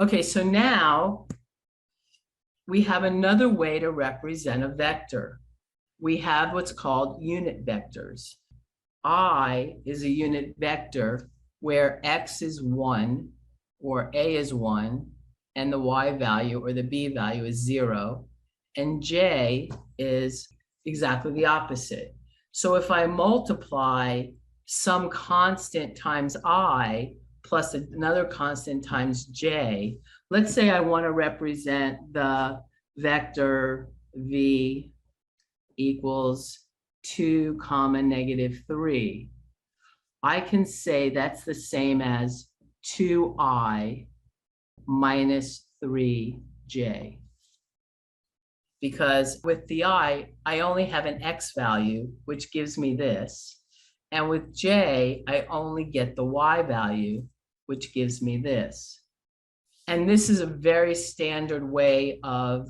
Okay, so now we have another way to represent a vector. We have what's called unit vectors. I is a unit vector where x is 1 or a is 1 and the y value or the b value is 0, and j is exactly the opposite. So if I multiply some constant times I plus another constant times j, let's say I want to represent the vector v equals 2 comma negative 3. I can say that's the same as 2i minus 3j. Because with the I only have an x value, which gives me this. And with j, I only get the y value, which gives me this. And this is a very standard way of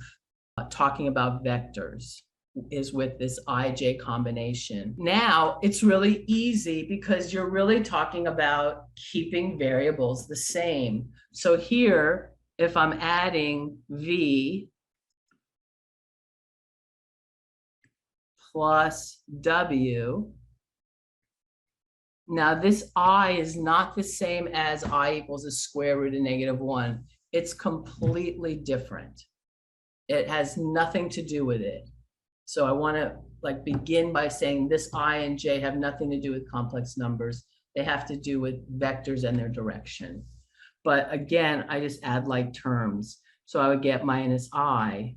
talking about vectors, is with this IJ combination. Now it's really easy because you're really talking about keeping variables the same. So here, if I'm adding V plus W, now this I is not the same as I equals the square root of -1. It's completely different. It has nothing to do with it. So I want to begin by saying this I and j have nothing to do with complex numbers. They have to do with vectors and their direction. But again, I just add like terms. So I would get minus I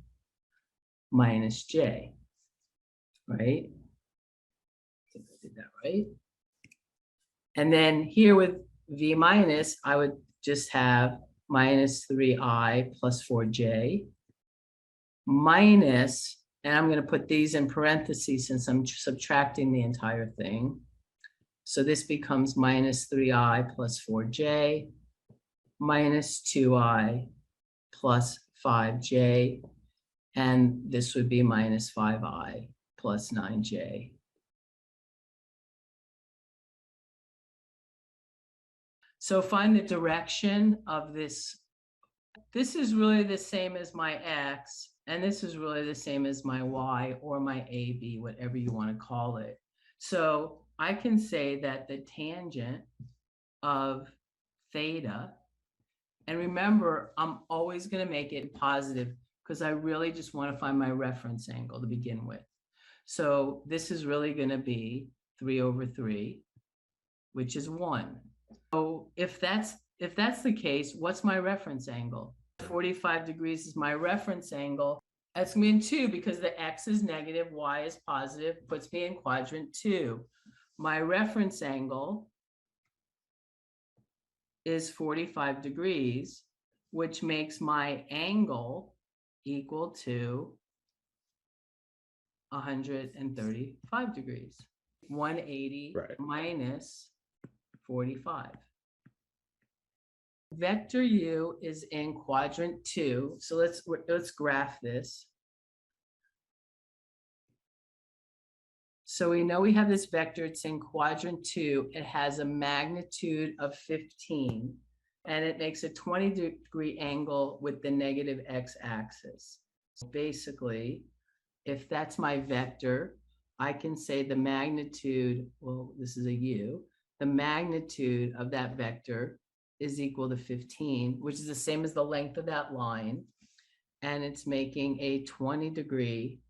minus j, right? I think I did that right. And then here with v minus, I would just have minus 3i plus 4j minus, and I'm going to put these in parentheses since I'm subtracting the entire thing. So this becomes minus 3i plus 4j minus 2i plus 5j. And this would be minus 5i plus 9j. So find the direction of this. This is really the same as my x, and this is really the same as my y or my AB, whatever you want to call it. So I can say that the tangent of theta, and remember, I'm always going to make it positive because I really just want to find my reference angle to begin with. So this is really going to be 3/3, which is 1. So if that's the case, what's my reference angle? 45 degrees is my reference angle. That's going to be in 2 because the x is negative, y is positive, puts me in quadrant 2. My reference angle is 45 degrees, which makes my angle equal to 135 degrees. 180 minus 45. Vector u is in quadrant 2. So let's graph this. So we know we have this vector, it's in quadrant 2. It has a magnitude of 15, and it makes a 20-degree angle with the negative x-axis. So basically, if that's my vector, I can say the magnitude, well, this is a u, the magnitude of that vector is equal to 15, which is the same as the length of that line, and it's making a 20-degree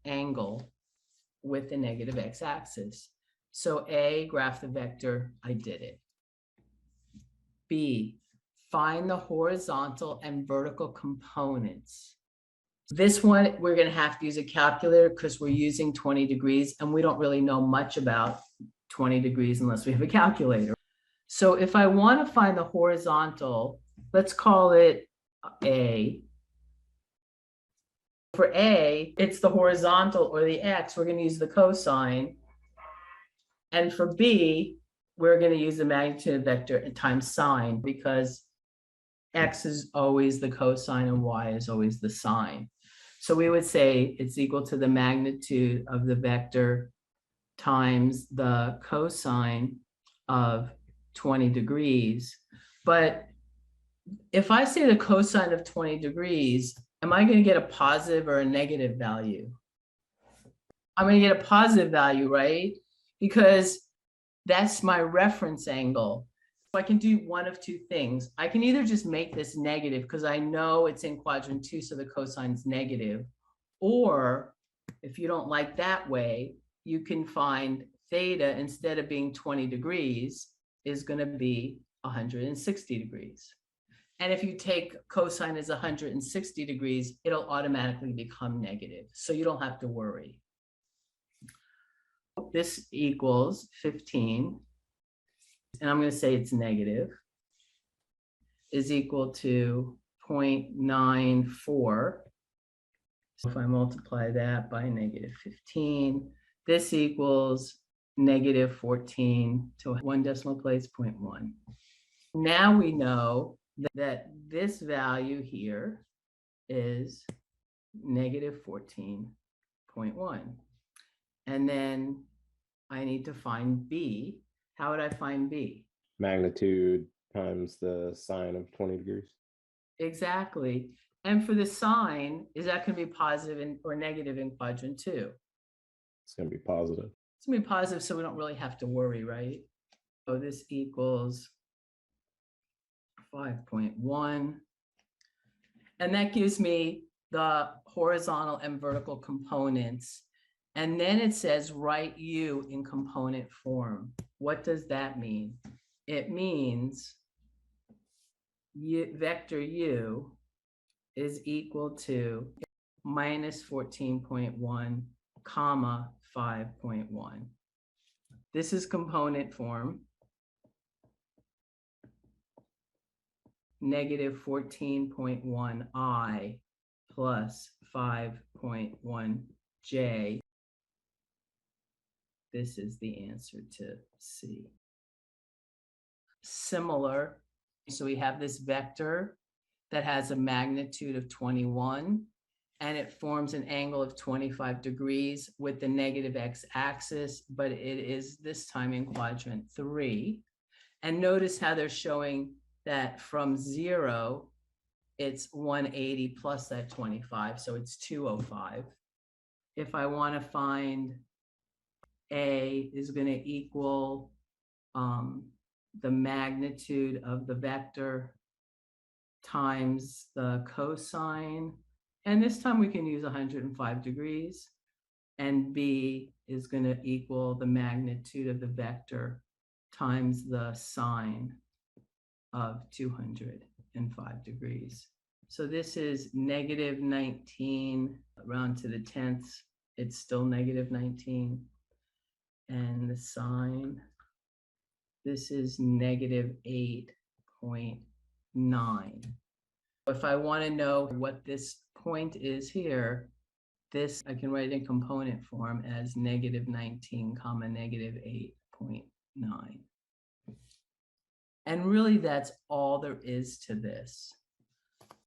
angle with the negative x-axis. So A, graph the vector, I did it. B, find the horizontal and vertical components. This one, we're going to have to use a calculator because we're using 20 degrees, and we don't really know much about 20 degrees unless we have a calculator. So if I want to find the horizontal, let's call it A. For A, it's the horizontal or the x. We're going to use the cosine. And for B, we're going to use the magnitude vector times sine because x is always the cosine and y is always the sine. So we would say it's equal to the magnitude of the vector times the cosine of 20 degrees. But if I say the cosine of 20 degrees, am I going to get a positive or a negative value? I'm going to get a positive value, right? Because that's my reference angle. So I can do one of two things. I can either just make this negative because I know it's in quadrant 2, so the cosine's negative. Or if you don't like that way, you can find theta, instead of being 20 degrees, is going to be 160 degrees. And if you take cosine as 160 degrees, it'll automatically become negative. So you don't have to worry. This equals 15, and I'm going to say it's negative, is equal to 0.94. So if I multiply that by negative 15, this equals negative 14 to 1 decimal place, 0.1. Now we know that this value here is negative 14.1. And then I need to find B. How would I find B? Magnitude times the sine of 20 degrees. Exactly. And for the sine, is that going to be positive or negative in quadrant 2? It's going to be positive. It's going to be positive, so we don't really have to worry, right? So this equals 5.1. And that gives me the horizontal and vertical components. And then it says write U in component form. What does that mean? It means vector U is equal to minus 14.1 comma 5.1. This is component form. Negative 14.1i plus 5.1j. This is the answer to C. Similar, so we have this vector that has a magnitude of 21, and it forms an angle of 25 degrees with the negative x-axis, but it is this time in quadrant 3. And notice how they're showing that from 0, it's 180 plus that 25, so it's 205. If I want to find A is going to equal the magnitude of the vector times the cosine, and this time we can use 105 degrees, and B is going to equal the magnitude of the vector times the sine of 205 degrees. So this is negative 19 round to the 10th. It's still negative 19. And the sine, this is negative 8.9. If I want to know what this point is here, this I can write in component form as negative 19 comma negative 8.9. And really, that's all there is to this.